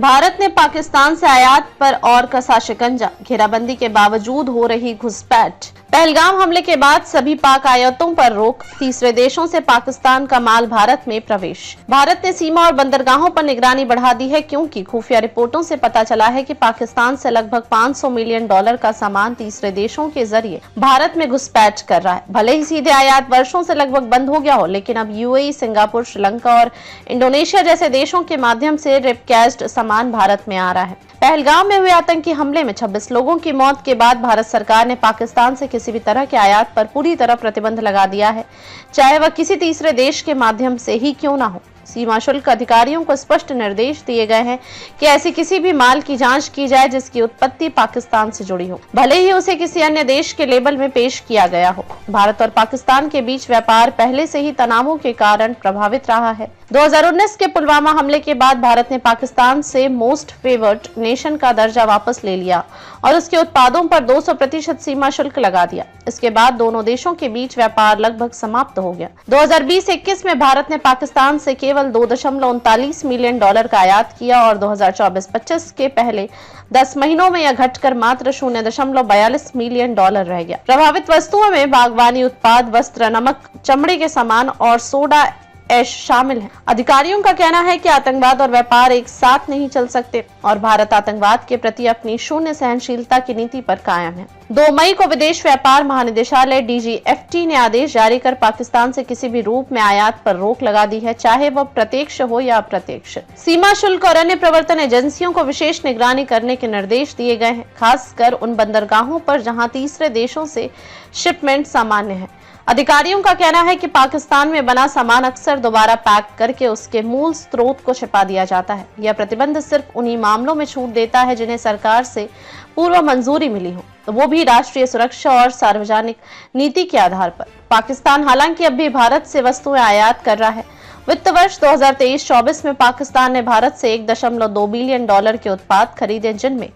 भारत ने पाकिस्तान से आयात पर और कसा शिकंजा, घेराबंदी के बावजूद हो रही घुसपैठ। पहलगाम हमले के बाद सभी पाक आयातों पर रोक, तीसरे देशों से पाकिस्तान का माल भारत में प्रवेश। भारत ने सीमा और बंदरगाहों पर निगरानी बढ़ा दी है क्योंकि खुफिया रिपोर्टों से पता चला है कि पाकिस्तान से लगभग 500 मिलियन डॉलर का सामान तीसरे देशों के जरिए भारत में घुसपैठ कर रहा है। भले ही सीधे आयात वर्षों से लगभग बंद हो गया हो, लेकिन अब यूएई, सिंगापुर, श्रीलंका और इंडोनेशिया जैसे देशों के माध्यम से रिपकैज्ड सामान भारत में आ रहा है। पहलगाम में हुए आतंकी हमले में 26 लोगों की मौत के बाद भारत सरकार ने पाकिस्तान से किसी भी तरह के आयात पर पूरी तरह प्रतिबंध लगा दिया है, चाहे वह किसी तीसरे देश के माध्यम से ही क्यों ना हो। सीमा शुल्क अधिकारियों को स्पष्ट निर्देश दिए गए हैं कि ऐसी किसी भी माल की जांच की जाए जिसकी उत्पत्ति पाकिस्तान से जुड़ी हो, भले ही उसे किसी अन्य देश के लेबल में पेश किया गया हो। भारत और पाकिस्तान के बीच व्यापार पहले से ही तनावों के कारण प्रभावित रहा है। 2019 के पुलवामा हमले के बाद भारत ने पाकिस्तान से मोस्ट फेवर्ड नेशन का दर्जा वापस ले लिया और उसके उत्पादों पर 200% सीमा शुल्क लगा दिया। इसके बाद दोनों देशों के बीच व्यापार लगभग समाप्त हो गया। 2020-21 में भारत ने पाकिस्तान से केवल 2.39 मिलियन डॉलर का आयात किया और 2024-25 के पहले 10 महीनों में यह घटकर मात्र 0.42 मिलियन डॉलर रह गया। प्रभावित वस्तुओं में बागवानी उत्पाद, वस्त्र, नमक, चमड़े के सामान और सोडा ऐश शामिल है। अधिकारियों का कहना है कि आतंकवाद और व्यापार एक साथ नहीं चल सकते और भारत आतंकवाद के प्रति अपनी शून्य सहनशीलता की नीति पर कायम है। 2 मई को विदेश व्यापार महानिदेशालय DGFT ने आदेश जारी कर पाकिस्तान से किसी भी रूप में आयात पर रोक लगा दी है, चाहे वह प्रत्यक्ष हो या अप्रत्यक्ष। सीमा शुल्क और अन्य प्रवर्तन एजेंसियों को विशेष निगरानी करने के निर्देश दिए गए हैं, खासकर उन बंदरगाहों पर जहां तीसरे देशों से शिपमेंट सामान्य है। अधिकारियों का कहना है कि पाकिस्तान में बना सामान अक्सर दोबारा पैक करके उसके मूल स्रोत को छिपा दिया जाता है। यह प्रतिबंध सिर्फ उन्हीं मामलों में छूट देता है जिन्हें सरकार से पूर्व मंजूरी मिली हो, तो वो भी राष्ट्रीय सुरक्षा और सार्वजनिक नीति के आधार पर। पाकिस्तान हालांकि अब भी भारत से वस्तुएं आयात कर रहा है। वित्त वर्ष 2023-24 में पाकिस्तान ने भारत से 1.2 बिलियन डॉलर के उत्पाद खरीदे, जिनमें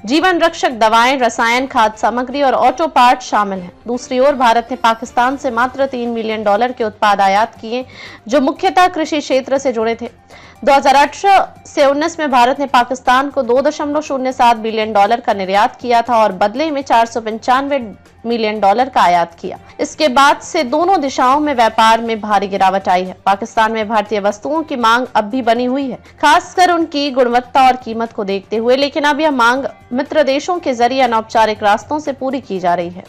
जीवन रक्षक दवाएं, रसायन, खाद्य सामग्री और ऑटो पार्ट शामिल हैं। दूसरी ओर भारत ने पाकिस्तान से मात्र 3 मिलियन डॉलर के उत्पाद आयात किए, जो मुख्यतः कृषि क्षेत्र से जुड़े थे। 2018 से 19 में भारत ने पाकिस्तान को 2.07 बिलियन डॉलर का निर्यात किया था और बदले में 495 मिलियन डॉलर का आयात किया। इसके बाद से दोनों दिशाओं में व्यापार में भारी गिरावट आई है। पाकिस्तान में भारतीय वस्तुओं की मांग अब भी बनी हुई है, खासकर उनकी गुणवत्ता और कीमत को देखते हुए, लेकिन अब यह मांग मित्र देशों के जरिए अनौपचारिक रास्तों से पूरी की जा रही है।